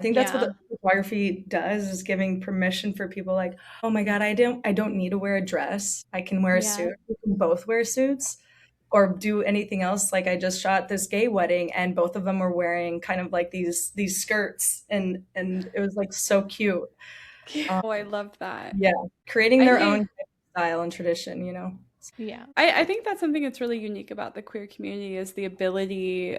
I think that's what Yeah. the photography does, is giving permission for people like, oh my God, I don't need to wear a dress. I can wear a Yeah. suit. We can both wear suits or do anything else. Like I just shot this gay wedding and both of them were wearing kind of like these skirts and it was like so cute. Um, Oh, I love that. yeah, creating I their own think style and tradition, you know. Yeah. I think that's something that's really unique about the queer community is the ability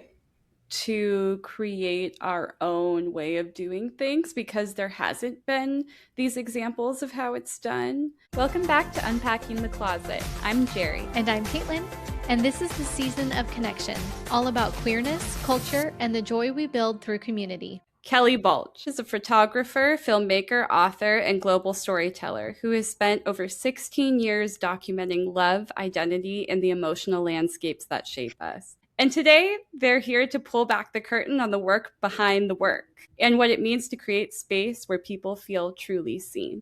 to create our own way of doing things because there hasn't been these examples of how it's done. Welcome back to Unpacking the Closet. I'm Jerry. And I'm Caitlin, and this is the season of connection, all about queerness, culture, and the joy we build through community. Kelly Balch is a photographer, filmmaker, author, and global storyteller who has spent over 16 years documenting love, identity, and the emotional landscapes that shape us. And today, they're here to pull back the curtain on the work behind the work and what it means to create space where people feel truly seen.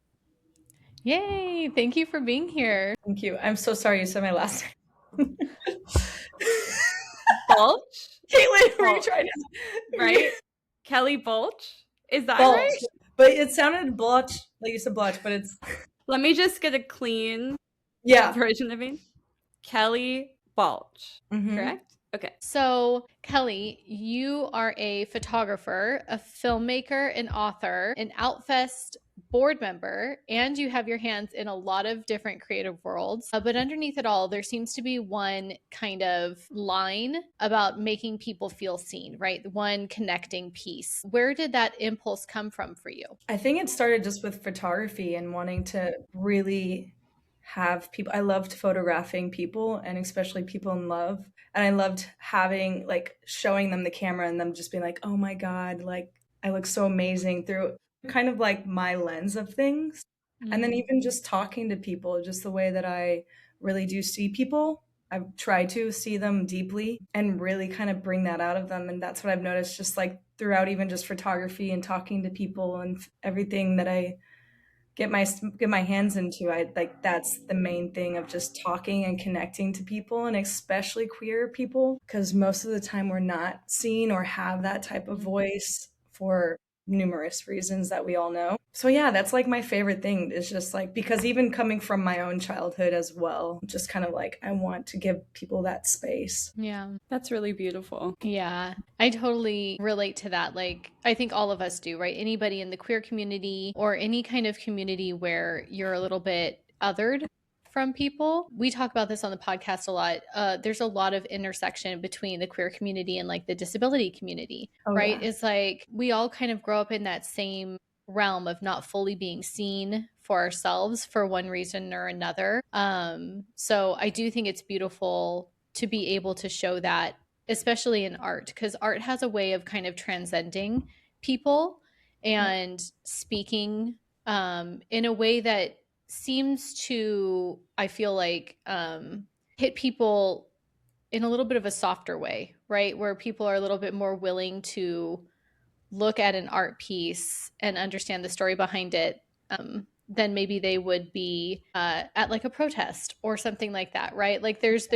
Yay! Thank you for being here. Thank you. I'm so sorry you said my last name. Balch? Caitlin, were you Balch, trying to right? Kelly Balch? Is that Balch? right? But it sounded blotch, like you said blotch, but it's Let me just get a clean yeah. version of it. Kelly Balch, Mm-hmm. correct? Okay. So, Kelly, you are a photographer, a filmmaker, an author, an Outfest board member, and you have your hands in a lot of different creative worlds. But underneath it all, there seems to be one kind of line about making people feel seen, right? One connecting piece. Where did that impulse come from for you? I think it started just with photography and wanting to really have people. I loved photographing people and especially people in love. And I loved having like showing them the camera and them just being like, oh my God, like I look so amazing through kind of like my lens of things. And then Mm. even just talking to people, just the way that I really do see people. I try to see them deeply and really kind of bring that out of them. And that's what I've noticed just like throughout even just photography and talking to people and everything that I get my hands into. I like that's the main thing of just talking and connecting to people and especially queer people because most of the time we're not seen or have that type of voice for numerous reasons that we all know. So yeah, that's like my favorite thing is just like because even coming from my own childhood as well, just kind of like I want to give people that space. Yeah. That's really beautiful. Yeah, I totally relate to that. Like, I think all of us do, right? Anybody in the queer community or any kind of community where you're a little bit othered from people. We talk about this on the podcast a lot. There's a lot of intersection between the queer community and like the disability community, Oh right? yeah. It's like we all kind of grow up in that same realm of not fully being seen for ourselves for one reason or another. So I do think it's beautiful to be able to show that, especially in art, because art has a way of kind of transcending people Yeah. and speaking in a way that seems to, I feel like, hit people in a little bit of a softer way, right? Where people are a little bit more willing to look at an art piece and understand the story behind it than maybe they would be at like a protest or something like that, right? Like there's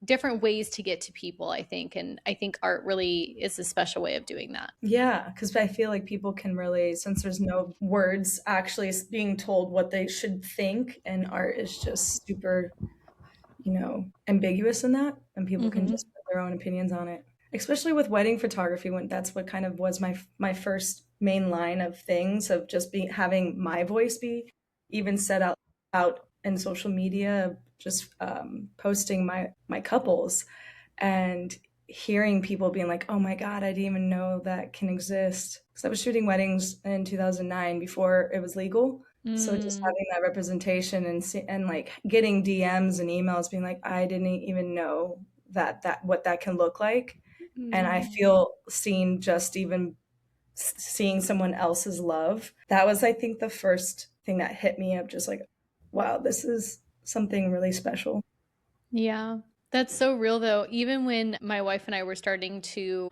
different ways to get to people, I think, and I think art really is a special way of doing that. Yeah, because I feel like people can really, since there's no words actually being told what they should think, and art is just super, ambiguous in that, and people can Mm-hmm. just put their own opinions on it. Especially with wedding photography, when that's what kind of was my first main line of things of just being having my voice be even set out in social media, just posting my couples and hearing people being like, "Oh my God, I didn't even know that can exist." Because I was shooting weddings in 2009 before it was legal. So just Mm. having that representation and like getting DMs and emails being like, "I didn't even know that what that can look like," and I Mm. feel seen just even seeing someone else's love. That was, I think, the first thing that hit me of just like, "Wow, this is something really special." Yeah. That's so real though. Even when my wife and I were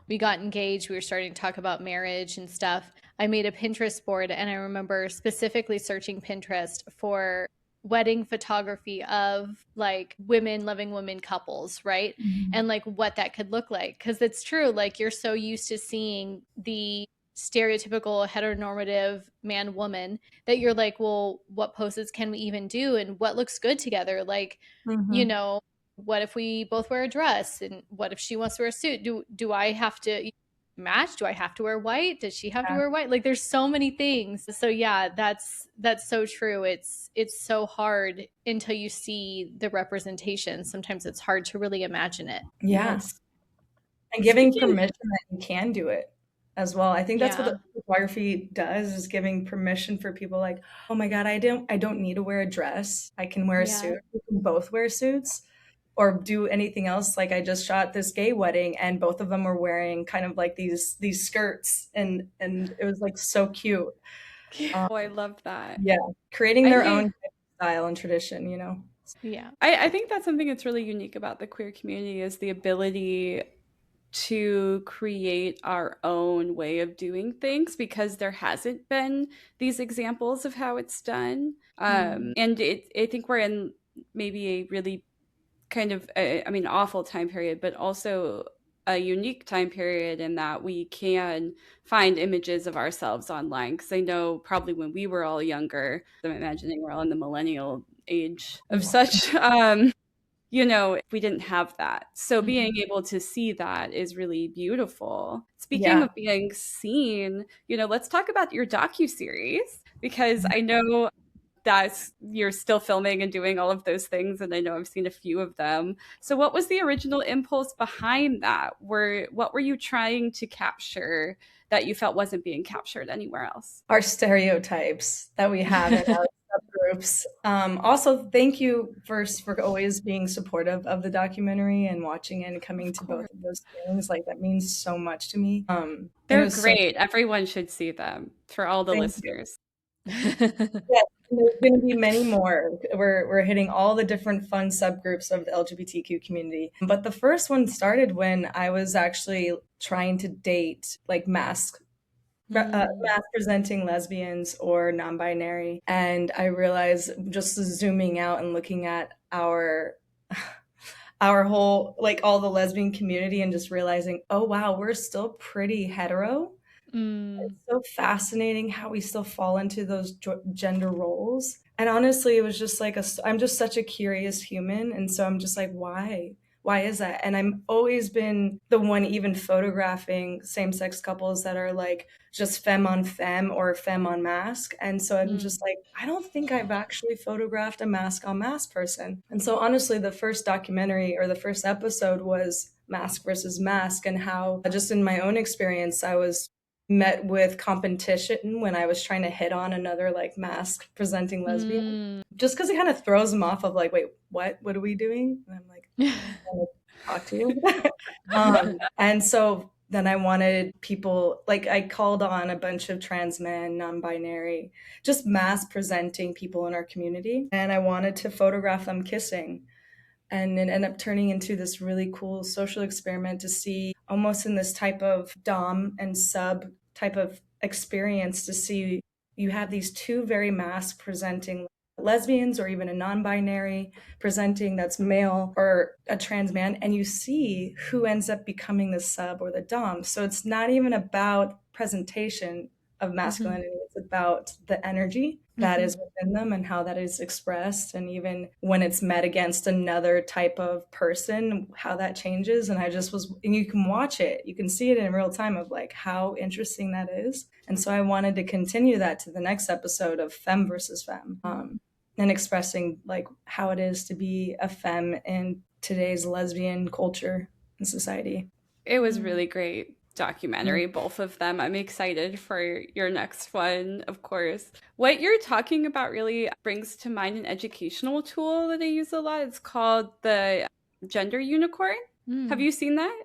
we got engaged, we were starting to talk about marriage and stuff. I made a Pinterest board and I remember specifically searching Pinterest for wedding photography of like women loving women couples, right? Mhm. And like what that could look like. Cause it's true. Like you're so used to seeing the stereotypical heteronormative man woman, that you're like, well, what poses can we even do, and what looks good together? Like, you Mm-hmm. know, what if we both wear a dress, and what if she wants to wear a suit? Do I have to match? Do I have to wear white? Does she have to Yeah. wear white? Like, there's so many things. So yeah, that's so true. It's so hard until you see the representation. Sometimes it's hard to really imagine it. Yeah. Yes. And giving Speaking, permission that you can do it as well. I think that's what Yeah. the photography does, is giving permission for people like, oh my God, I don't need to wear a dress. I can wear a Yeah. suit. We can both wear suits or do anything else. Like I just shot this gay wedding and both of them were wearing kind of like these skirts and it was like so cute. Um, oh, I love that. yeah, creating I their think own style and tradition, you know. Yeah. I think that's something that's really unique about the queer community is the ability to create our own way of doing things because there hasn't been these examples of how it's done. Mm. And I think we're in maybe a really kind of, I mean, awful time period, but also a unique time period in that we can find images of ourselves online. Because I know probably when we were all younger, I'm imagining we're all in the millennial age of such. We didn't have that. So being Mhm. able to see that is really beautiful. Speaking Yeah. of being seen, let's talk about your docuseries because I know that you're still filming and doing all of those things, and I know I've seen a few of them. So what was the original impulse behind that? What were you trying to capture that you felt wasn't being captured anywhere else? Our stereotypes that we have in our subgroups. Also, thank you first for always being supportive of the documentary and watching it and coming Of to both course. of those things. Like that means so much to me. And it They're was so great. Everyone should see them for all the thank you. listeners. Yeah, there's going to be many more. We're hitting all the different fun subgroups of the LGBTQ community. But the first one started when I was actually trying to date like Mm. mass presenting lesbians or non-binary, and I realized just zooming out and looking at our whole like all the lesbian community and just realizing, oh wow, we're still pretty hetero. Mm. It's so fascinating how we still fall into those gender roles. And honestly, it was just like I'm just such a curious human. And so I'm just like, why? Why is that? And I'm always been the one even photographing same sex couples that are like just femme on femme or femme on mask. And so I'm Mm. just like, I don't think I've actually photographed a mask on mask person. And so honestly, the first documentary or the first episode was mask versus mask, and how just in my own experience, I was met with competition when I was trying to hit on another like mask presenting lesbian, Mm. just because it kind of throws them off of like, wait, what are we doing? And I'm like, I want to talk to you. And so then I wanted people, like I called on a bunch of trans men, non-binary, just mass presenting people in our community, and I wanted to photograph them kissing. And it ended up turning into this really cool social experiment to see almost in this type of dom and sub type of experience, to see you have these two very mass presenting lesbians or even a non-binary presenting that's male or a trans man, and you see who ends up becoming the sub or the dom. So it's not even about presentation of Mhm. masculinity, it's about the energy that is Mhm. within them and how that is expressed, and even when it's met against another type of person, how that changes. And I just was, and you can watch it, you can see it in real time of like how interesting that is. And so I wanted to continue that to the next episode of femme versus femme, and expressing like how it is to be a femme in today's lesbian culture and society. It was Mm. really great documentary, both of them. I'm excited for your next one, of course. What you're talking about really brings to mind an educational tool that I use a lot. It's called the Gender Unicorn. Have Mm. you seen that?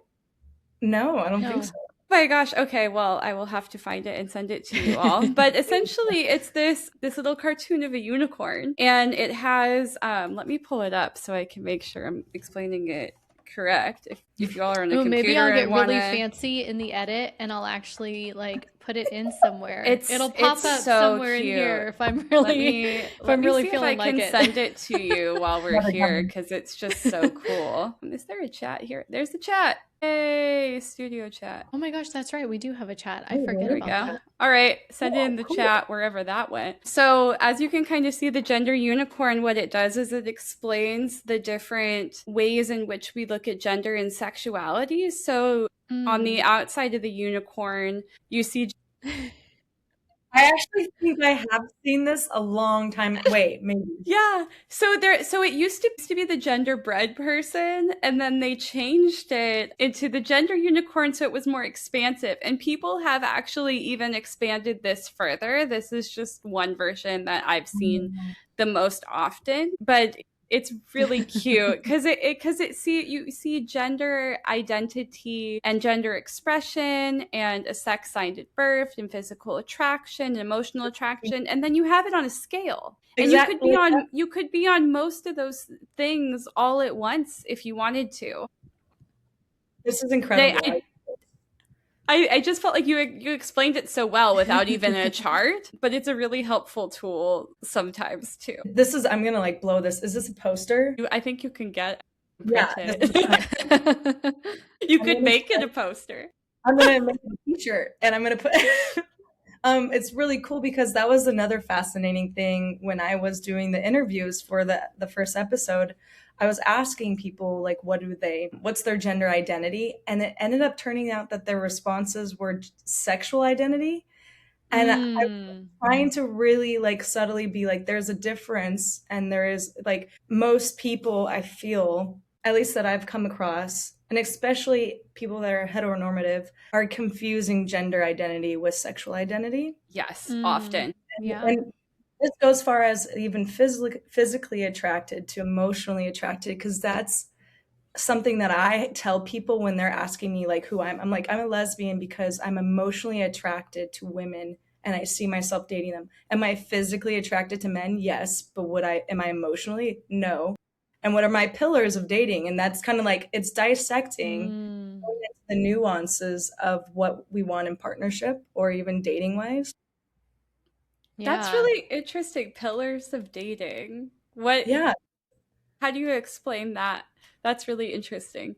No, I don't think so. No. Oh my gosh. Okay, well, I will have to find it and send it to you all. But essentially, it's this little cartoon of a unicorn, and it has let me pull it up so I can make sure I'm explaining it correct. If you all are on a Oh, maybe I'll computer and get want really to fancy in the edit, and I'll actually like put it in somewhere. It'll pop it's up so somewhere cute. in here if I'm Let really me if let I'm me really see if feeling I like can it. send it to you while we're Never here, coming. because it's just so cool. Is there a chat here? There's the chat. Hey, studio chat. Oh my gosh, that's right. We do have a chat. I Oh, forget There we about go. that. All right, send it Oh, in the cool. chat wherever that went. So, as you can kind of see, the gender unicorn, what it does is it explains the different ways in which we look at gender and sexuality. So, on the outside of the unicorn, you see. I actually think I have seen this a long time. Wait, maybe. Yeah. So it used to be the genderbread person, and then they changed it into the gender unicorn, so it was more expansive. And people have actually even expanded this further. This is just one version that I've seen the most often, but it's really cute because you see gender identity and gender expression and a sex signed at birth and physical attraction and emotional attraction, and then you have it on a scale. And Exactly. you could be on most of those things all at once if you wanted to. This is incredible. I just felt like you explained it so well without even a chart, but it's a really helpful tool sometimes too. I'm gonna like blow this. Is this a poster? I think you can get Yeah, print this is it. You I'm could gonna make it say- a poster. I'm gonna make a t-shirt and I'm gonna put it's really cool because that was another fascinating thing when I was doing the interviews for the first episode. I was asking people like what's their gender identity, and it ended up turning out that their responses were sexual identity. And I was trying to really like subtly be like there's a difference, and there is like most people I feel, at least that I've come across, and especially people that are heteronormative, are confusing gender identity with sexual identity. Yes, often. Yeah. And this goes far as even physically attracted to emotionally attracted, because that's something that I tell people when they're asking me like who I'm like, I'm a lesbian because I'm emotionally attracted to women and I see myself dating them. Am I physically attracted to men? Yes. But am I emotionally? No. And what are my pillars of dating? And that's kind of like, it's dissecting going into the nuances of what we want in partnership or even dating wise. That's Yeah. really interesting. Pillars of dating. What? Yeah. How do you explain that? That's really interesting.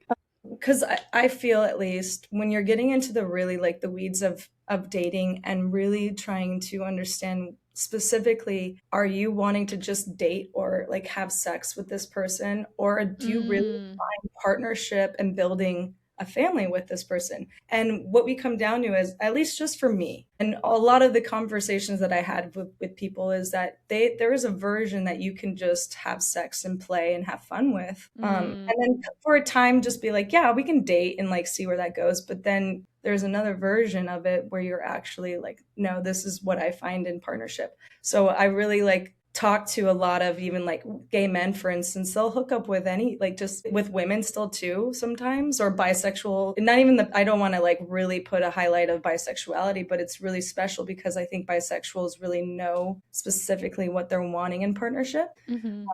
Because I feel, at least when you're getting into the really like the weeds of dating and really trying to understand specifically, are you wanting to just date or like have sex with this person, or do you really find partnership and building a family with this person? And what we come down to is, at least just for me and a lot of the conversations that I had with people, is that there is a version that you can just have sex and play and have fun with, and then for a time just be like, yeah, we can date and like see where that goes. But then there's another version of it where you're actually like, no, this is what I find in partnership. So I really like talk to a lot of even like gay men, for instance. They'll hook up with any, like just with women still too sometimes, or bisexual. And not even I don't want to like really put a highlight of bisexuality, but it's really special because I think bisexuals really know specifically what they're wanting in partnership.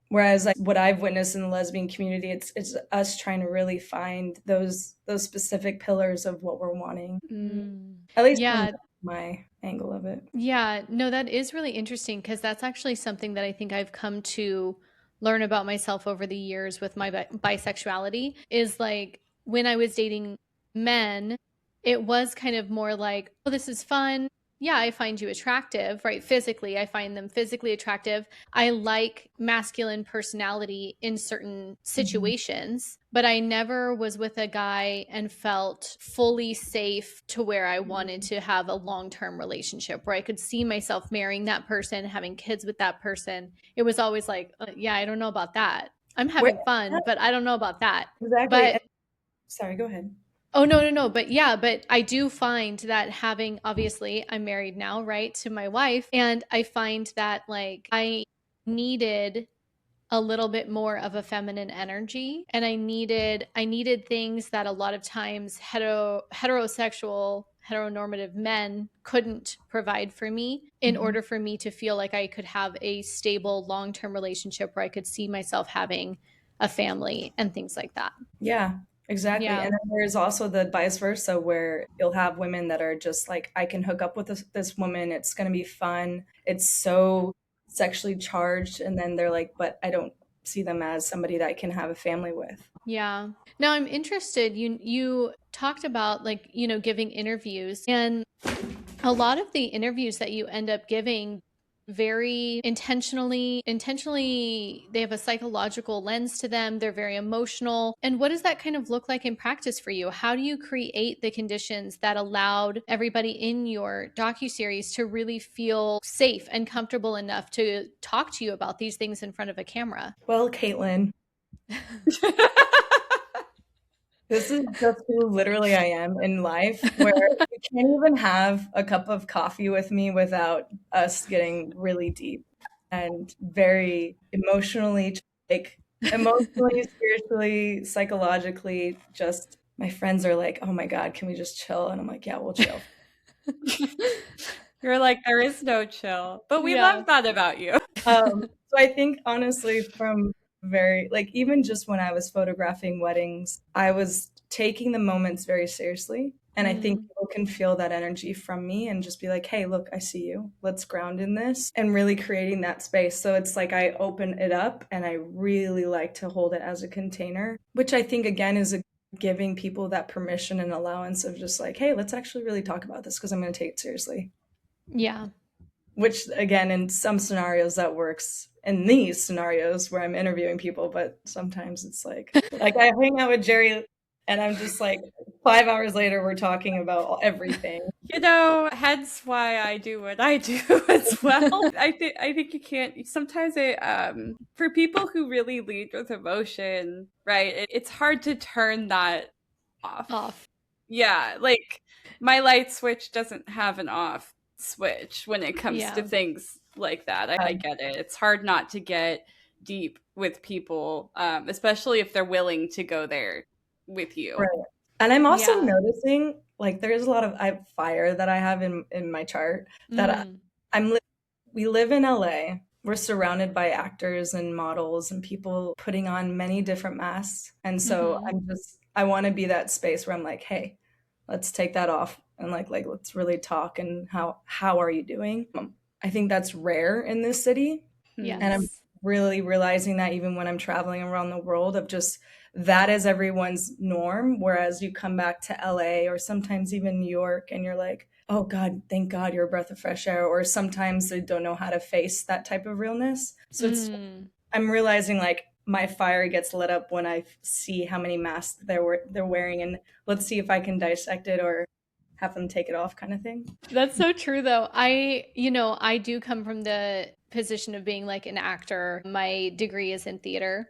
Whereas like what I've witnessed in the lesbian community, it's us trying to really find those specific pillars of what we're wanting. At least Yeah. from my angle of it. Yeah, no, that is really interesting because that's actually something that I think I've come to learn about myself over the years with my bisexuality is like when I was dating men, it was kind of more like, oh, this is fun. Yeah, I find you attractive, right? Physically, I find them physically attractive. I like masculine personality in certain situations, but I never was with a guy and felt fully safe to where I wanted to have a long-term relationship where I could see myself marrying that person, having kids with that person. It was always like, yeah, I don't know about that. I'm having fun, but I don't know about that. Exactly. But sorry, go ahead. oh, no. But yeah, but I do find that having, obviously, I'm married now, right, to my wife. And I find that like I needed a little bit more of a feminine energy. And I needed things that a lot of times heterosexual, heteronormative men couldn't provide for me in order for me to feel like I could have a stable long-term relationship where I could see myself having a family and things like that. Yeah. Exactly. Yeah. And then there's also the vice versa where you'll have women that are just like, I can hook up with this woman. It's going to be fun. It's so sexually charged. And then they're like, but I don't see them as somebody that I can have a family with. Yeah. Now I'm interested. You talked about like, giving interviews, and a lot of the interviews that you end up giving very intentionally they have a psychological lens to them. They're very emotional. And what does that kind of look like in practice for you? How do you create the conditions that allowed everybody in your docuseries to really feel safe and comfortable enough to talk to you about these things in front of a camera? Well, Caitlin, this is just who literally I am in life, where you can't even have a cup of coffee with me without us getting really deep and very emotionally, like emotionally, spiritually, psychologically, just my friends are like, oh my God, can we just chill? And I'm like, yeah, we'll chill. You're like, there is no chill, but we Yeah. love that about you. So I think honestly, from very like even just when I was photographing weddings, I was taking the moments very seriously. And I think Mm. people can feel that energy from me and just be like, hey, look, I see you. Let's ground in this and really creating that space. So it's like I open it up and I really like to hold it as a container, which I think again is giving people that permission and allowance of just like, hey, let's actually really talk about this because I'm going to take it seriously. Yeah. Which again in some scenarios that works in these scenarios where I'm interviewing people, but sometimes it's like I hang out with Jerry and I'm just like 5 hours later we're talking about everything. Hence why I do what I do as well. I think you can't sometimes it for people who really lead with emotion, right? It's hard to turn that off. Yeah, like my light switch doesn't have an off switch when it comes to Yeah. things like that. I get it. It's hard not to get deep with people, especially if they're willing to go there with you. Right. And I'm also Yeah. noticing like there's a lot of I have fire that I have in my chart that Mm. we live in LA. We're surrounded by actors and models and people putting on many different masks. And so Mhm. I want to be that space where I'm like, hey, let's take that off and like let's really talk and how are you doing? I think that's rare in this city. And I'm Yes. really realizing that even when I'm traveling around the world of just that is everyone's norm. Whereas you come back to LA or sometimes even New York and you're like, oh God, thank God you're a breath of fresh air. Or sometimes they don't know how to face that type of realness. So Mm. I'm realizing like my fire gets lit up when I see how many masks they're wearing and let's see if I can dissect it or have them take it off kind of thing. That's so true though. I do come from the position of being like an actor. My degree is in theater.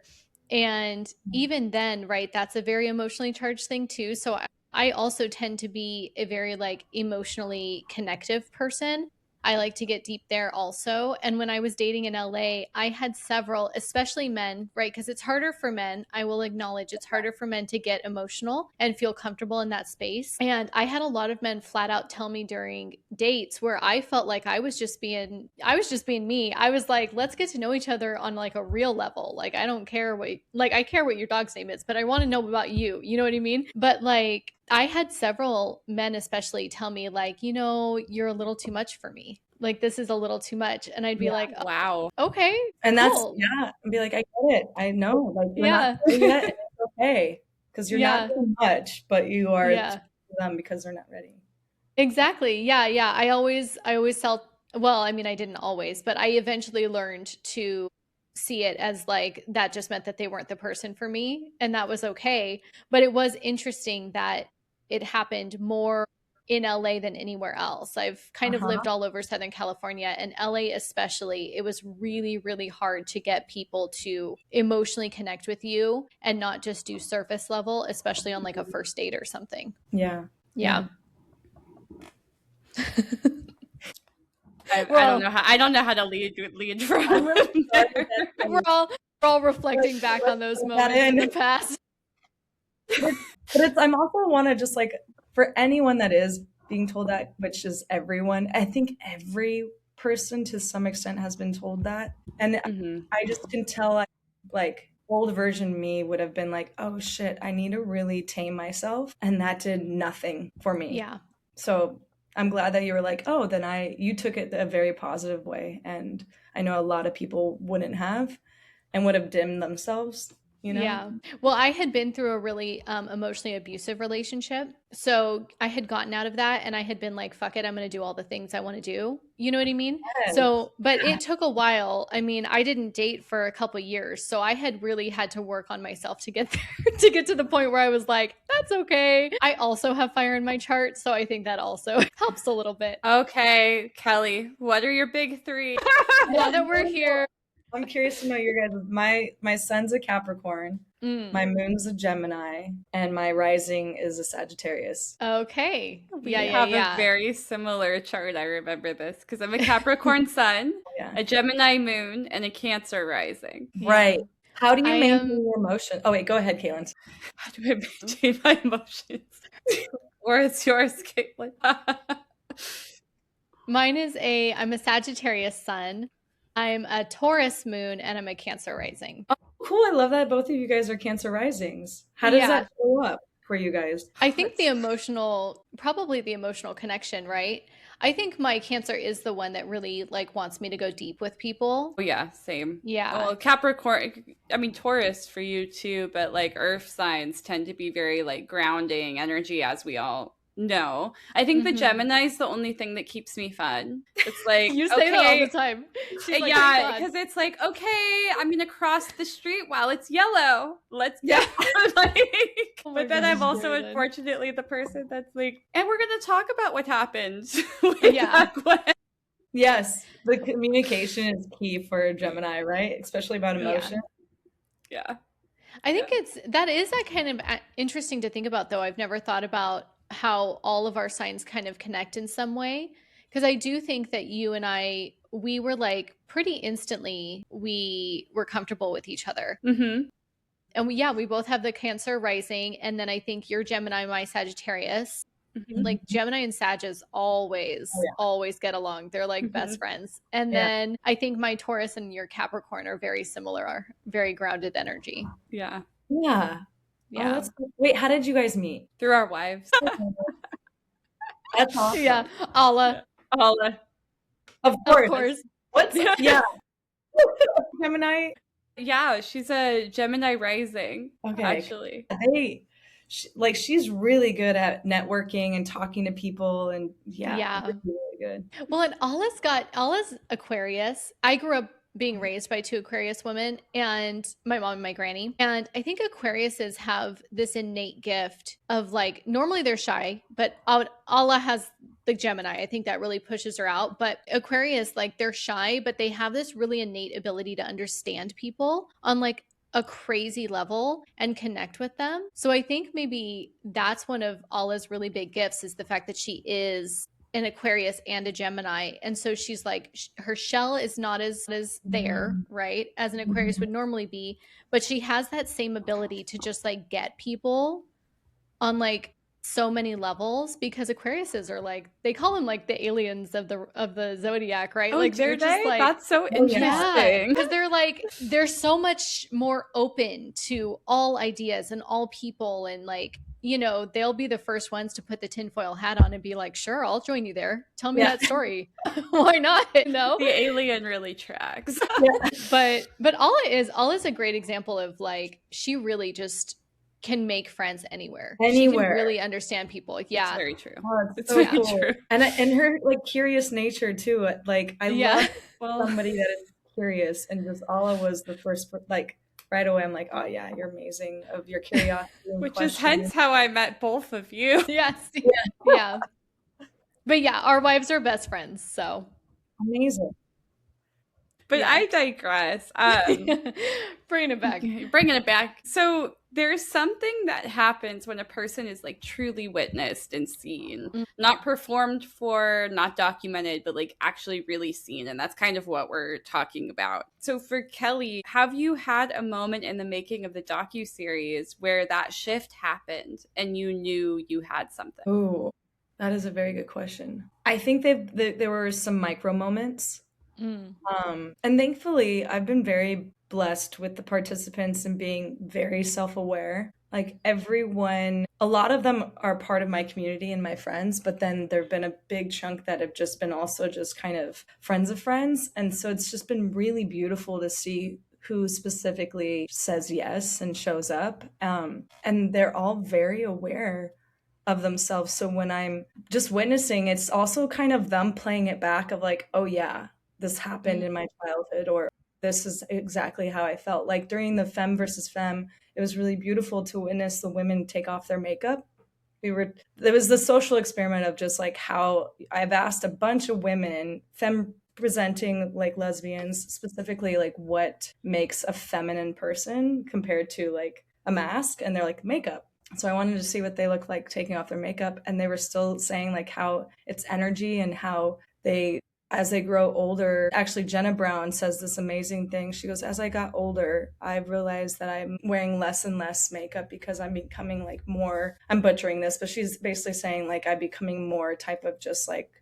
And even then, right, that's a very emotionally charged thing too. So I also tend to be a very like emotionally connective person. I like to get deep there also. And when I was dating in LA, I had several, especially men, right? Because it's harder for men. I will acknowledge it's harder for men to get emotional and feel comfortable in that space. And I had a lot of men flat out tell me during dates where I felt like I was just being me. I was like, let's get to know each other on like a real level. Like I don't care I care what your dog's name is, but I want to know about you. You know what I mean? But like I had several men especially tell me like, you're a little too much for me. Like this is a little too much. And I'd be Yeah. like, Wow. oh, okay, And that's, cool. yeah, and be like, I get it. I know, like, we're not Yeah. there yet, and it's okay. Because you're not Yeah. doing much, but you are Yeah. to them because they're not ready. Exactly. Yeah, yeah. I always felt, well, I mean, I didn't always, but I eventually learned to see it as like that just meant that they weren't the person for me, and that was okay. But it was interesting that it happened more in LA than anywhere else. I've kind of Uh-huh. lived all over Southern California, and LA especially, it was really, really hard to get people to emotionally connect with you and not just do surface level, especially on like a first date or something. Yeah. Yeah. We're I don't all know how to lead I'm from really sorry there. that we're all we're all reflecting let's back on those put that moments in in. the past. But I'm also want to just like, for anyone that is being told that, which is everyone, I think every person to some extent has been told that. And Mhm. I just can tell, like, old version me would have been like, oh shit, I need to really tame myself. And that did nothing for me. Yeah. So I'm glad that you were like, oh, then you took it a very positive way. And I know a lot of people wouldn't have and would have dimmed themselves, you know? Yeah. Well, I had been through a really emotionally abusive relationship. So I had gotten out of that and I had been like, fuck it, I'm going to do all the things I want to do. You know what I mean? Yes. So, but it took a while. I mean, I didn't date for a couple years. So I had really had to work on myself to get there, to get to the point where I was like, that's okay. I also have fire in my chart. So I think that also helps a little bit. Okay, Kelly, what are your big three? Now that we're here. I'm curious to know your guys. My sun's a Capricorn, my moon's a Gemini, and my rising is a Sagittarius. Okay. We Yeah, have yeah. a very similar chart. I remember this because I'm a Capricorn sun, Yeah. a Gemini moon, and a Cancer rising. Right. How do you I maintain am- your emotion? Oh wait, go ahead, Caitlin. How do I maintain my emotions? Or it's yours, Caitlin. I'm a Sagittarius sun. I'm a Taurus moon and I'm a Cancer rising. Oh, cool. I love that both of you guys are Cancer risings. How does that show up for you guys? I think probably the emotional connection, right? I think my Cancer is the one that really like wants me to go deep with people. Oh, yeah, same. Yeah. Well, Capricorn, I mean, Taurus for you too, but like earth signs tend to be very like grounding energy, as we all know. I think the Gemini is the only thing that keeps me fun. It's like, you say that all the time. Like, yeah, because it's like, okay, I'm gonna cross the street while it's yellow. Let's go. Like, but then I'm also unfortunately the person that's like, and we're gonna talk about what happened. Yes, the communication is key for Gemini, right? Especially about emotion. Yeah. I think that is kind of interesting to think about, though. I've never thought about how all of our signs kind of connect in some way. Because I do think that you and I, we were like pretty instantly, we were comfortable with each other. And we both have the Cancer rising. And then I think you're Gemini, my Sagittarius. Like Gemini and Sagittarius always get along. They're like best friends. And then I think my Taurus and your Capricorn are very similar, very grounded energy. Yeah. Yeah. Oh, wait, how did you guys meet? Through our wives. That's awesome. Yeah. Allah. Of course. What's yeah. Gemini? Yeah, she's a Gemini rising. Okay. Actually. She's really good at networking and talking to people and really good. Well, and Allah's Aquarius. I grew up being raised by two Aquarius women, and my mom and my granny. And I think Aquariuses have this innate gift of like, normally they're shy, but Allah has the Gemini. I think that really pushes her out. But Aquarius, like they're shy, but they have this really innate ability to understand people on like a crazy level and connect with them. So I think maybe that's one of Allah's really big gifts, is the fact that she is an Aquarius and a Gemini. And so she's like, her shell is not as there, right, as an Aquarius would normally be, but she has that same ability to just like get people on like so many levels, because Aquariuses are like, they call them like the aliens of the zodiac, right? Oh, like they're just like, that's so interesting. Because they're like, they're so much more open to all ideas and all people, and like, you know, they'll be the first ones to put the tinfoil hat on and be like, sure, I'll join you there. Tell me that story. Why not? No, the alien really tracks. But Allah is a great example of like, she really just can make friends anywhere. She can really understand people. Yeah, it's very true. Oh, it's so cool. True. And her like curious nature too. Like I love somebody that is curious, and just Allah was the first like. Right away, I'm like, oh yeah, you're amazing of your curiosity. Which is hence how I met both of you. Yes. Yeah. But yeah, our wives are best friends, so. Amazing. But I digress. Bringing it back. So there's something that happens when a person is like truly witnessed and seen, not performed for, not documented, but like actually really seen. And that's kind of what we're talking about. So for Kelly, have you had a moment in the making of the docuseries where that shift happened and you knew you had something? Oh, that is a very good question. I think there were some micro moments. And thankfully I've been very blessed with the participants and being very self-aware. Like everyone, a lot of them are part of my community and my friends, but then there've been a big chunk that have just been also just kind of friends of friends. And so it's just been really beautiful to see who specifically says yes and shows up. And they're all very aware of themselves. So when I'm just witnessing, it's also kind of them playing it back of like, oh yeah, this happened in my childhood, or this is exactly how I felt. Like during the Femme versus Femme, it was really beautiful to witness the women take off their makeup. There was the social experiment of just like how I've asked a bunch of women, femme presenting like lesbians, specifically like what makes a feminine person compared to like a mask, and they're like makeup. So I wanted to see what they look like taking off their makeup, and they were still saying like how it's energy and how they as they grow older. Actually, Jenna Brown says this amazing thing. She goes, as I got older, I realized that I'm wearing less and less makeup because I'm becoming like more, I'm butchering this, but she's basically saying like I'm becoming more type of just like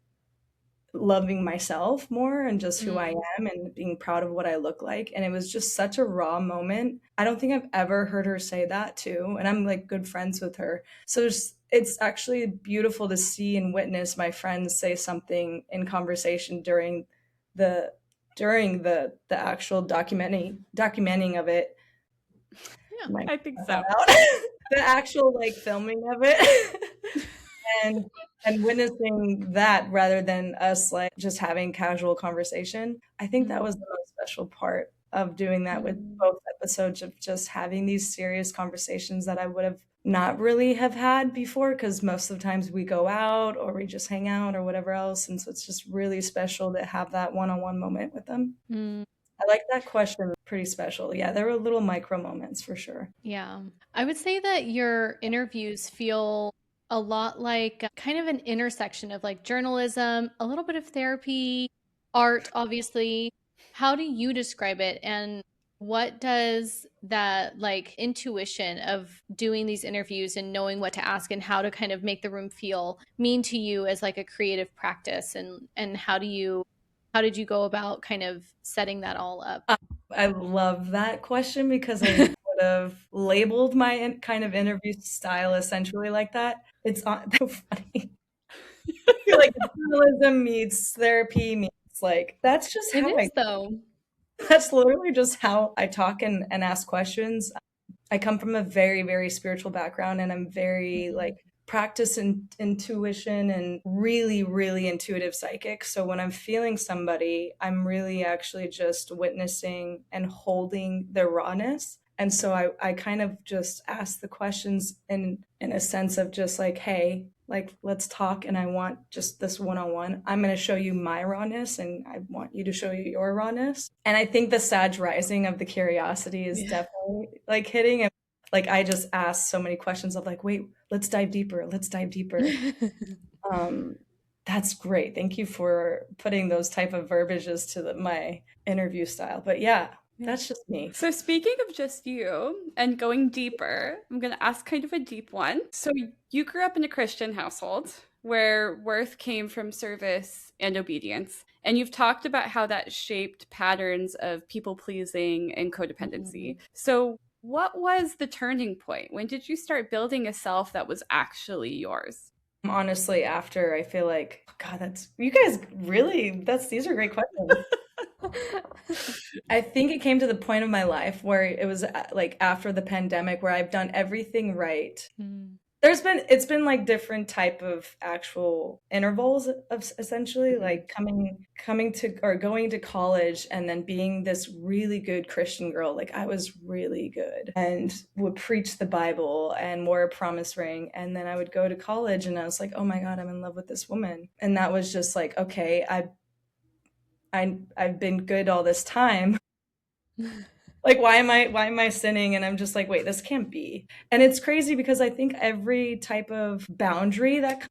loving myself more and just who I am and being proud of what I look like. And it was just such a raw moment. I don't think I've ever heard her say that too. And I'm like good friends with her. So it's actually beautiful to see and witness my friends say something in conversation the the actual documenting of it. Yeah, I think so. The actual like filming of it. and and witnessing that rather than us like just having casual conversation. I think that was the most special part of doing that with both episodes, of just having these serious conversations that I would have not really have had before, because most of the times we go out or we just hang out or whatever else, and so it's just really special to have that one-on-one moment with them. I like that question. Pretty special. Yeah, there were little micro moments for sure. Yeah. I would say that your interviews feel a lot like kind of an intersection of like journalism, a little bit of therapy, art, obviously. How do you describe it? And what does that like intuition of doing these interviews and knowing what to ask and how to kind of make the room feel mean to you as like a creative practice? And how did you go about kind of setting that all up? I love that question because I would have labeled my kind of interview style essentially like that. It's so funny. I feel like journalism meets therapy meets like that's just It how is though. that's literally just how I talk and ask questions. I come from a very, very spiritual background, and I'm very like practice intuition and really, really intuitive psychic. So when I'm feeling somebody, I'm really actually just witnessing and holding their rawness. And so I kind of just ask the questions in a sense of just like, hey, like let's talk, and I want just this one-on-one. I'm going to show you my rawness and I want you to show you your rawness. And I think the Sag rising of the curiosity is definitely like hitting. And like I just asked so many questions of like, wait, let's dive deeper, let's dive deeper. um that's great. Thank you for putting those type of verbiages to my interview style. But yeah, that's just me. So, speaking of just you and going deeper, I'm going to ask kind of a deep one. So, you grew up in a Christian household where worth came from service and obedience. And you've talked about how that shaped patterns of people pleasing and codependency. So, what was the turning point? When did you start building a self that was actually yours? Honestly, after I feel like, God, that's you guys really, that's these are great questions. I think it came to the point of my life where it was like after the pandemic where I've done everything right. It's been like different type of actual intervals of essentially like coming to or going to college and then being this really good Christian girl. Like I was really good and would preach the Bible and wore a promise ring. And then I would go to college and I was like, oh my God, I'm in love with this woman. And that was just like, okay, I've been good all this time. Like why am I sinning? And I'm just like, wait, this can't be. And it's crazy because I think every type of boundary that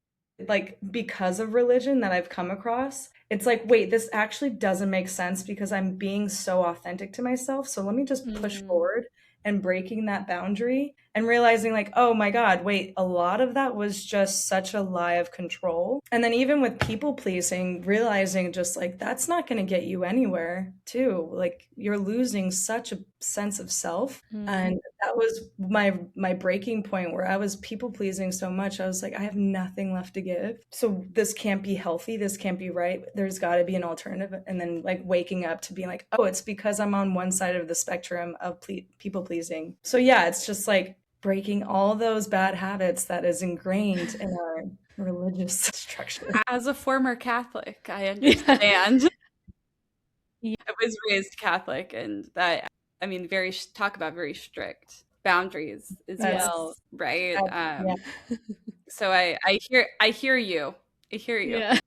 like because of religion that I've come across, it's like, wait, this actually doesn't make sense because I'm being so authentic to myself. So let me just push forward and breaking that boundary and realizing like, oh my God, wait, a lot of that was just such a lie of control. And then even with people pleasing, realizing just like that's not going to get you anywhere too. Like you're losing such a sense of self. And that was my breaking point where I was people pleasing so much. I was like, I have nothing left to give. So this can't be healthy. This can't be right. There's got to be an alternative. And then like waking up to being like, oh, it's because I'm on one side of the spectrum of people pleasing. So yeah, it's just like breaking all those bad habits that is ingrained in our religious structure. As a former Catholic, I understand. Yeah. I was raised Catholic, and that, I mean, talk about very strict boundaries as That's- well, right? yeah. So I hear you. I hear you. Yeah.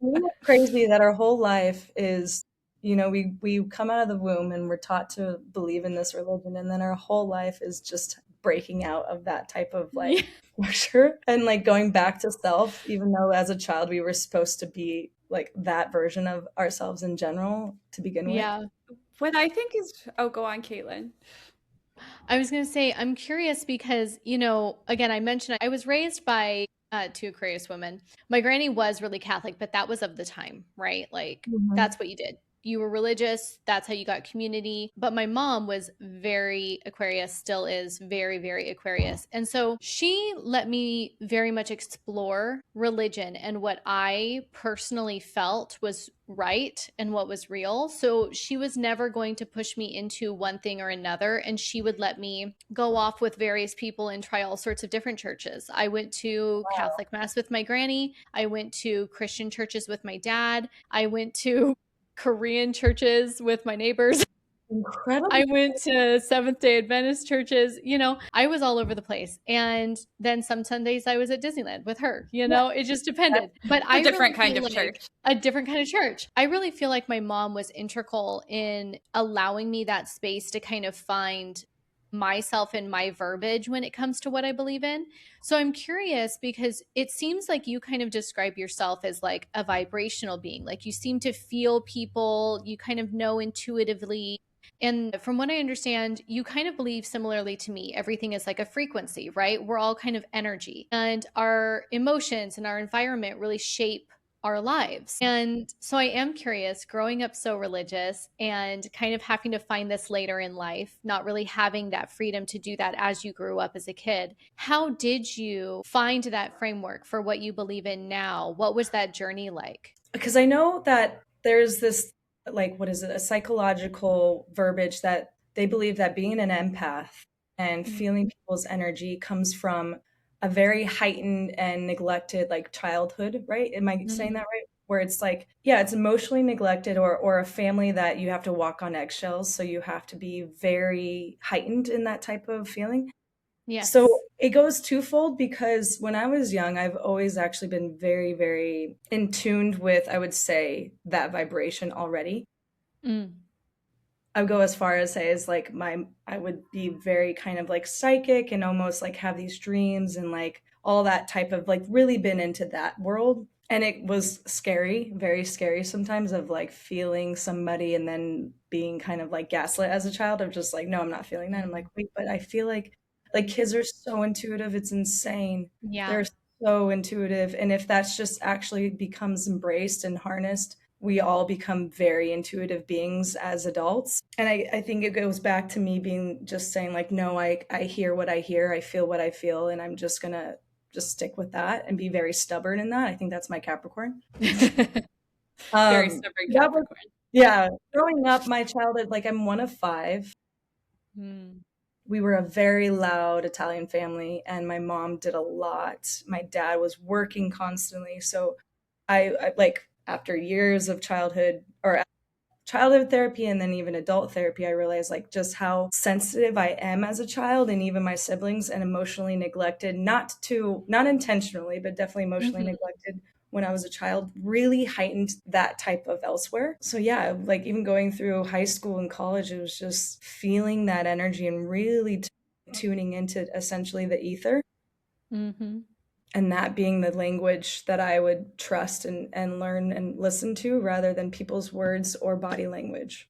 Isn't it crazy that our whole life is, you know, we come out of the womb and we're taught to believe in this religion, and then our whole life is just breaking out of that type of like structure and like going back to self, even though as a child we were supposed to be like that version of ourselves in general to begin with. Yeah. What I think is, oh, go on, Caitlin. I was going to say, I'm curious because, you know, again, I mentioned I was raised by two Aquarius women. My granny was really Catholic, but that was of the time, right? Like, that's what you did. You were religious. That's how you got community. But my mom was very Aquarius, still is very, very Aquarius. And so she let me very much explore religion and what I personally felt was right and what was real. So she was never going to push me into one thing or another. And she would let me go off with various people and try all sorts of different churches. I went to Catholic Mass with my granny. I went to Christian churches with my dad. I went to Korean churches with my neighbors. Incredible. I went to Seventh-day Adventist churches. You know, I was all over the place. And then some Sundays I was at Disneyland with her. You know, it just depended. But I A different really kind of feel like church. a different kind of church. I really feel like my mom was integral in allowing me that space to kind of find myself and my verbiage when it comes to what I believe in. So I'm curious because it seems like you kind of describe yourself as like a vibrational being. Like you seem to feel people, you kind of know intuitively. And from what I understand, you kind of believe similarly to me. Everything is like a frequency, right? We're all kind of energy, and our emotions and our environment really shape our lives. And so I am curious, growing up so religious and kind of having to find this later in life, not really having that freedom to do that as you grew up as a kid. How did you find that framework for what you believe in now? What was that journey like? Because I know that there's this, like, what is it, a psychological verbiage that they believe that being an empath and feeling people's energy comes from a very heightened and neglected like childhood, right? Am I saying that right? Where it's like, yeah, it's emotionally neglected, or a family that you have to walk on eggshells. So you have to be very heightened in that type of feeling. Yes. So it goes twofold, because when I was young, I've always actually been very, very in tuned with, I would say, that vibration already. I would go as far as say is like I would be very kind of like psychic and almost like have these dreams and like all that type of like really been into that world. And it was scary, very scary sometimes, of like feeling somebody and then being kind of like gaslit as a child of just like, no, I'm not feeling that. I'm like, wait, but I feel like kids are so intuitive. It's insane. Yeah. They're so intuitive. And if that's just actually becomes embraced and harnessed, we all become very intuitive beings as adults. And I think it goes back to me being just saying like, no, I hear what I hear, I feel what I feel, and I'm just gonna just stick with that and be very stubborn in that. I think that's my Capricorn. Very stubborn Capricorn. Yeah. Growing up, my childhood, like I'm one of 5. We were a very loud Italian family, and my mom did a lot. My dad was working constantly. So I like, after years of childhood therapy and then even adult therapy, I realized like just how sensitive I am as a child, and even my siblings, and emotionally neglected, not intentionally, but definitely emotionally neglected when I was a child, really heightened that type of elsewhere. So yeah, like even going through high school and college, it was just feeling that energy and really tuning into essentially the ether. and that being the language that I would trust and learn and listen to rather than people's words or body language.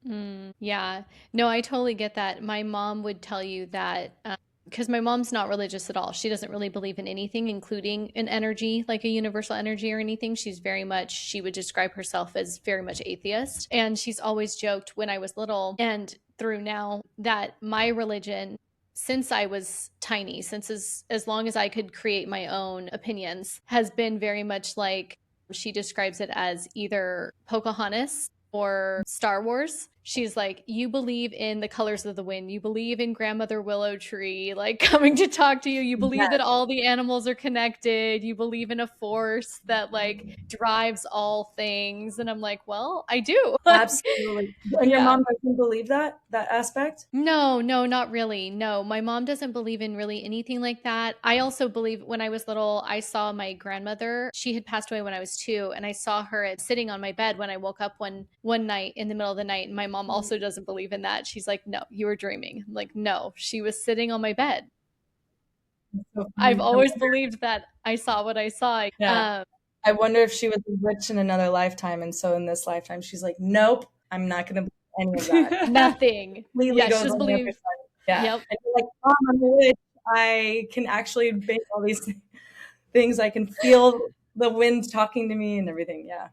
Yeah. No, I totally get that. My mom would tell you that because my mom's not religious at all. She doesn't really believe in anything, including an energy, like a universal energy or anything. She's very much, she would describe herself as very much atheist. And she's always joked when I was little and through now that my religion, since I was tiny, since as long as I could create my own opinions, has been very much like she describes it as either Pocahontas or Star Wars. She's like, you believe in the colors of the wind. You believe in Grandmother Willow Tree, like coming to talk to you. You believe that all the animals are connected. You believe in a force that like drives all things. And I'm like, well, I do. Absolutely. And your Yeah. mom doesn't believe that aspect? No, no, not really. No, my mom doesn't believe in really anything like that. I also believe when I was little, I saw my grandmother. She had passed away when I was 2, and I saw her sitting on my bed when I woke up one night in the middle of the night. And my mom also doesn't believe in that. She's like, "No, you were dreaming." I'm like, no, she was sitting on my bed. So I've always believed that I saw what I saw. yeah. I wonder if she was rich in another lifetime, and so in this lifetime, she's like, "Nope, I'm not going to believe any of that." Nothing. Completely Yeah, she goes just on the other believes. side. Yeah, Yep. and you're like, "Mom, I'm rich. I can actually make all these things. I can feel the wind talking to me and everything." Yeah,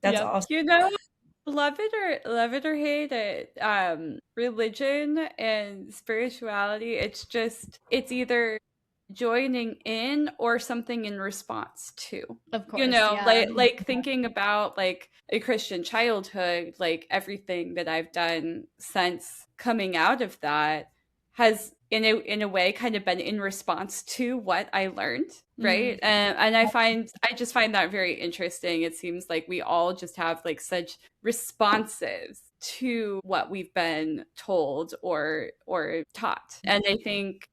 that's Yep. awesome. You know, love it or hate it, religion and spirituality, it's either joining in or something in response to. Of You course. know, Yeah. like thinking about like a Christian childhood, like everything that I've done since coming out of that has in a way kind of been in response to what I learned, right? And I just find that very interesting. It seems like we all just have like such responses to what we've been told or taught. And I think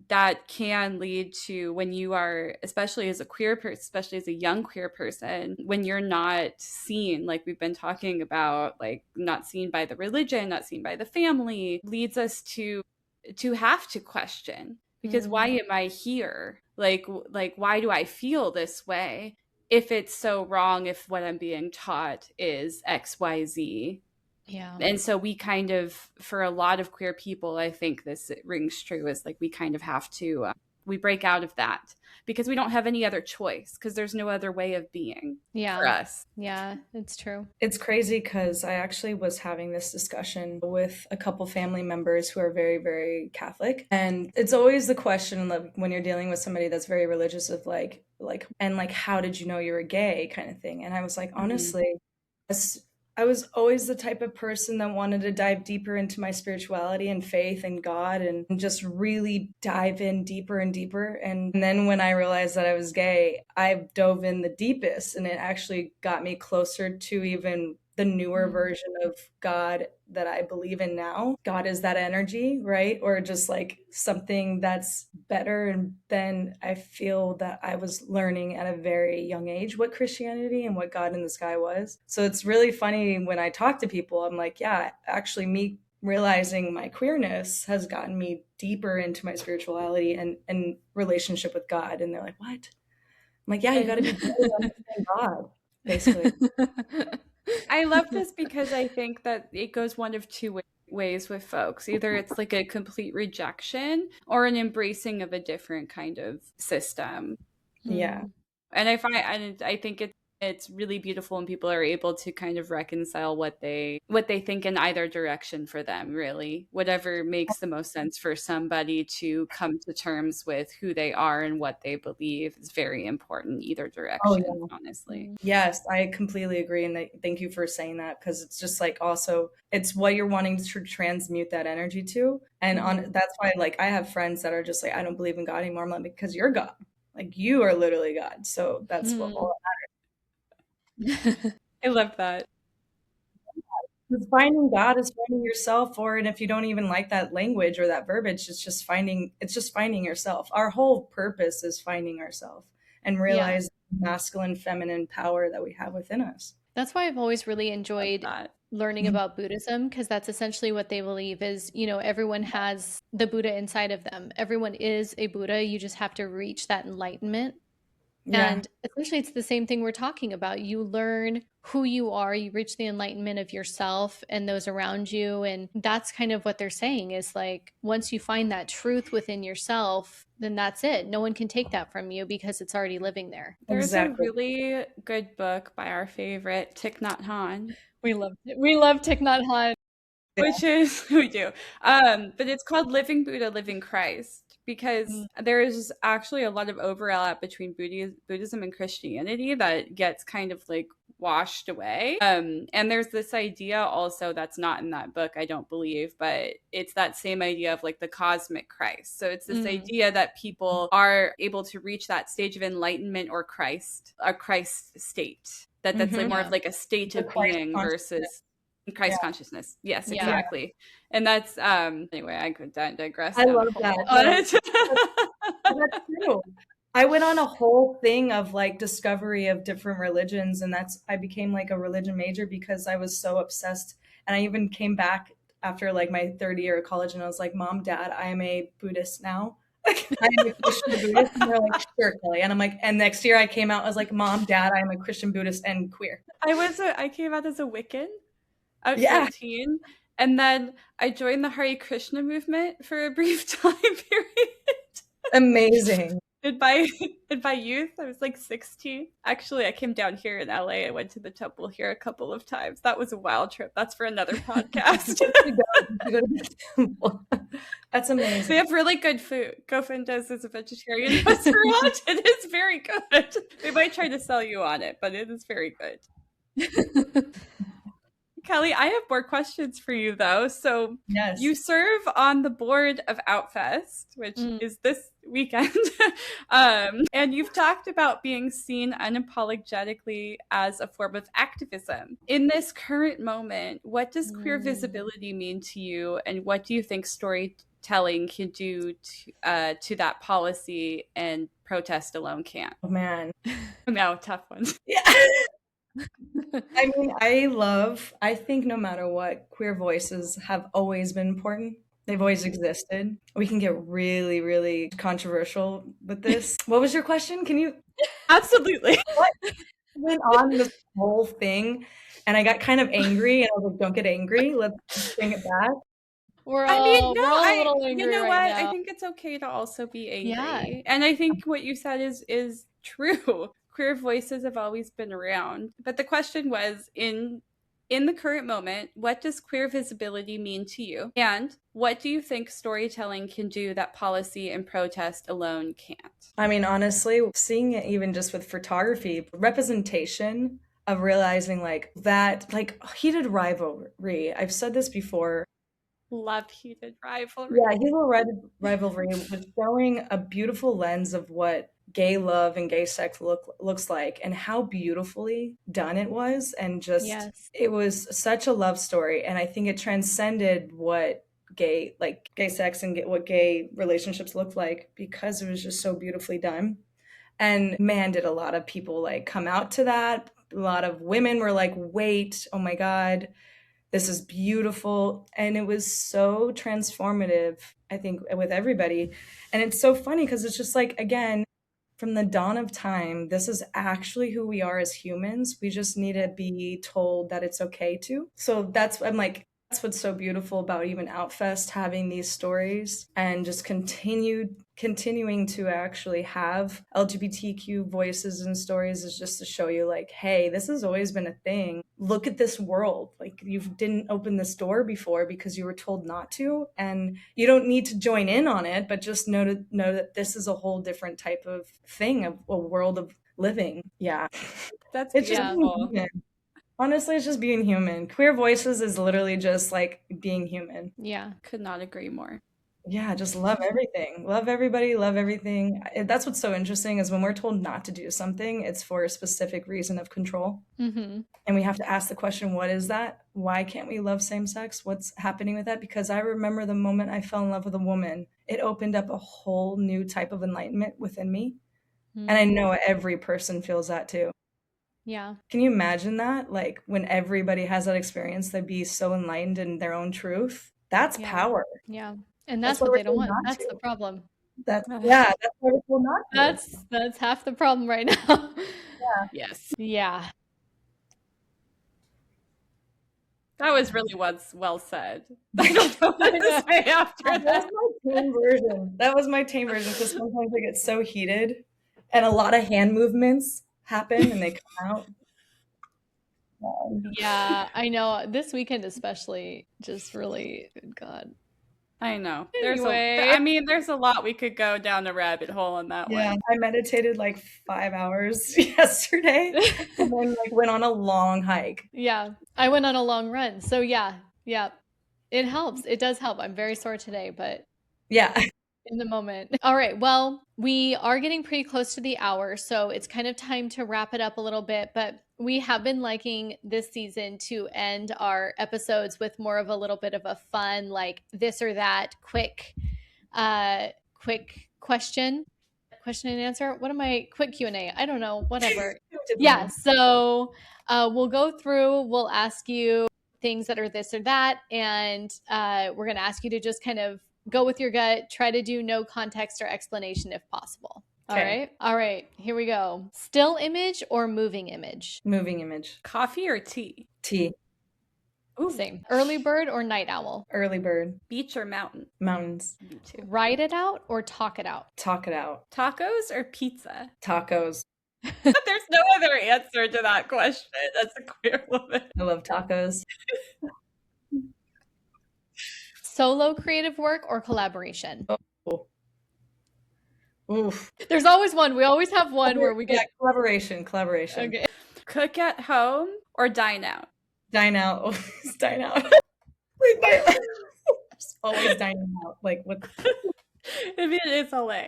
that can lead to when you are, especially as a queer person, especially as a young queer person, when you're not seen, like we've been talking about, like not seen by the religion, not seen by the family, leads us to have to question, because why am I here? Like why do I feel this way if it's so wrong, if what I'm being taught is XYZ? Yeah. And so we kind of, for a lot of queer people, I think this rings true, is like we kind of have to we break out of that because we don't have any other choice, because there's no other way of being for us. Yeah, it's true. It's crazy because I actually was having this discussion with a couple family members who are very, very Catholic. And it's always the question like, when you're dealing with somebody that's very religious of and like, how did you know you were gay kind of thing? And I was like, honestly, I was always the type of person that wanted to dive deeper into my spirituality and faith and God and just really dive in deeper and deeper. And then when I realized that I was gay, I dove in the deepest, and it actually got me closer to even the newer version of God that I believe in now. God is that energy, right? Or just like something that's better. And then I feel that I was learning at a very young age what Christianity and what God in the sky was. So it's really funny when I talk to people, I'm like, yeah, actually, me realizing my queerness has gotten me deeper into my spirituality and relationship with God. And they're like, what? I'm like, yeah, you got to be better to understand God, basically. I love this because I think that it goes one of two ways with folks. Either it's like a complete rejection or an embracing of a different kind of system. Yeah. And I think it's really beautiful when people are able to kind of reconcile what they think in either direction for them, really. Whatever makes the most sense for somebody to come to terms with who they are and what they believe is very important either direction, honestly. Yes, I completely agree. And thank you for saying that, because it's just like also it's what you're wanting to transmute that energy to. And on that's why like I have friends that are just like, I don't believe in God anymore. I'm like, because you're God. Like you are literally God. So that's what all I love that. because finding God is finding yourself, or and if you don't even like that language or that verbiage, it's just finding yourself. Our whole purpose is finding ourselves and realize masculine, feminine power that we have within us. That's why I've always really enjoyed That. learning about Buddhism, because that's essentially what they believe is, everyone has the Buddha inside of them. Everyone is a Buddha. You just have to reach that enlightenment. Yeah, And essentially, it's the same thing we're talking about. You learn who you are, you reach the enlightenment of yourself and those around you. And that's kind of what they're saying is like, once you find that truth within yourself, then that's it. No one can take that from you because it's already living there. There's a exactly. really good book by our favorite Thich Nhat Hanh, We love it. We love Thich Nhat Hanh. Yeah. which is we do. But it's called Living Buddha, Living Christ because there is actually a lot of overlap between Buddhism and Christianity that gets kind of like washed away. And there's this idea also that's not in that book, I don't believe, but it's that same idea of like the cosmic Christ. So it's this idea that people are able to reach that stage of enlightenment or Christ, a Christ state. That's like more of like a state The of Christ being consciousness. versus Christ Yeah. consciousness. Yes, Yeah. exactly. And that's anyway, I could digress I down a love that. hole. No, that's true. I went on a whole thing of like discovery of different religions, and I became like a religion major because I was so obsessed. And I even came back after like my third year of college, and I was like, "Mom, Dad, I am a Buddhist now. I am a Christian Buddhist." And they're like, "Sure, Kelly." And I'm like, and next year I came out, I was like, "Mom, Dad, I am a Christian Buddhist and queer." I came out as a Wiccan at Yeah, 14, and then I joined the Hare Krishna movement for a brief time period. amazing. And by youth, I was like 16. Actually, I came down here in LA. I went to the temple here a couple of times. That was a wild trip. That's for another podcast. You go to the temple. That's amazing. They have really good food. GoFundMe is a vegetarian restaurant. It is very good. They might try to sell you on it, but it is very good. Kelly, I have more questions for you though. So Yes. you serve on the board of Outfest, which is this weekend. And you've talked about being seen unapologetically as a form of activism. In this current moment, what does queer visibility mean to you, and what do you think storytelling can do to that policy and protest alone can't? Oh man. No, tough ones. Yeah. I mean, I think no matter what, queer voices have always been important. They've always existed. We can get really, really controversial with this. What was your question? Can you? Absolutely. What went on this whole thing? And I got kind of angry, and I was like, "Don't get angry. Let's bring it back." We're all a little angry you know right what? now. I think it's okay to also be angry. Yeah. And I think what you said is true. Queer voices have always been around. But the question was, in the current moment, what does queer visibility mean to you? And what do you think storytelling can do that policy and protest alone can't? I mean, honestly, seeing it even just with photography, representation of realizing like that, like heated rivalry. I've said this before. Love heated rivalry. Yeah, heated rivalry was showing a beautiful lens of what gay love and gay sex looks like, and how beautifully done it was, and just it was such a love story. And I think it transcended what gay sex and what gay relationships look like, because it was just so beautifully done. And man, did a lot of people like come out to that. A lot of women were like, "Wait, oh my God, this is beautiful." And it was so transformative, I think, with everybody. And it's so funny because it's just like, again, from the dawn of time, this is actually who we are as humans. We just need to be told that it's okay to. So I'm like, that's what's so beautiful about even Outfest, having these stories and just continuing to actually have LGBTQ voices and stories, is just to show you like, hey, this has always been a thing. Look at this world. Like, you didn't open this door before because you were told not to, and you don't need to join in on it, but just know that this is a whole different type of thing, of a world of living. Yeah. That's it's beautiful. Just honestly, it's just being human. Queer voices is literally just like being human. Yeah. Could not agree more. Yeah, just love everything. Love everybody, love everything. That's what's so interesting, is when we're told not to do something, it's for a specific reason of control. Mm-hmm. And we have to ask the question, what is that? Why can't we love same sex? What's happening with that? Because I remember the moment I fell in love with a woman, it opened up a whole new type of enlightenment within me. Mm-hmm. And I know every person feels that too. Yeah. Can you imagine that? Like, when everybody has that experience, they'd be so enlightened in their own truth. That's power. Yeah. And that's what they don't want. That's the problem. That's yeah, that's what it's not to. That's half the problem right now. Yes. Yeah. That was really once well said. I don't know what to say after That was that. my tame version. That was my tame version because sometimes I get so heated and a lot of hand movements happen and they come out. Yeah, I know. This weekend especially, just really, God. I know. Anyway. There's a lot we could go down the rabbit hole on that Yeah, one. I meditated like 5 hours yesterday and then like went on a long hike. Yeah, I went on a long run. So yeah, it helps. It does help. I'm very sore today, but Yeah. in the moment. All right. Well, we are getting pretty close to the hour, so it's kind of time to wrap it up a little bit. But we have been liking this season to end our episodes with more of a little bit of a fun, like this or that, quick question and answer. What am I? Quick Q&A. I don't know. Whatever. Yeah. So we'll go through. We'll ask you things that are this or that, and we're going to ask you to just kind of go with your gut. Try to do no context or explanation if possible. All Okay. right. All right. Here we go. Still image or moving image? Moving image. Coffee or tea? Tea. Ooh. Same. Early bird or night owl? Early bird. Beach or mountain? Mountains. Me too. Write it out or talk it out? Talk it out. Tacos or pizza? Tacos. There's no other answer to that question. That's a queer woman. I love tacos. Solo creative work or collaboration? Oh. Oof. There's always one. We always have one where we get collaboration. okay. Cook at home or dine out? Dine out. Always dine out. Like just always dining out. Like what? I mean, it's LA.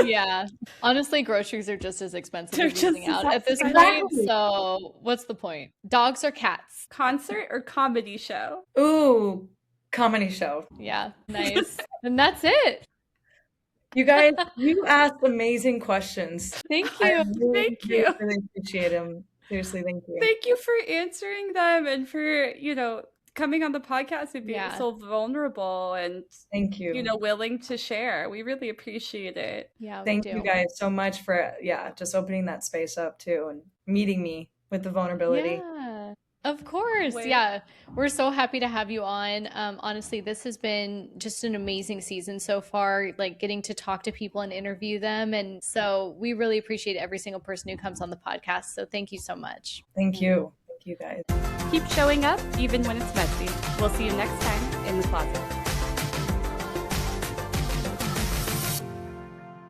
Yeah. Honestly, groceries are just as expensive They're as just eating as out at this point. Exactly. So what's the point? Dogs or cats? Concert or comedy show? Ooh, comedy show. Yeah. Nice. And that's it. You guys, you asked amazing questions. Thank I you. Thank you. really appreciate them. Seriously, thank you. Thank you for answering them and for, coming on the podcast and being Yeah. so vulnerable and, Thank you. willing to share. We really appreciate it. Yeah, we Thank do. you guys so much for just opening that space up too and meeting me with the vulnerability. Yeah. Of course. Wait. Yeah. We're so happy to have you on. Honestly, this has been just an amazing season so far, like getting to talk to people and interview them. And so we really appreciate every single person who comes on the podcast. So thank you so much. Thank you. Thank you guys. Keep showing up even when it's messy. We'll see you next time in the closet.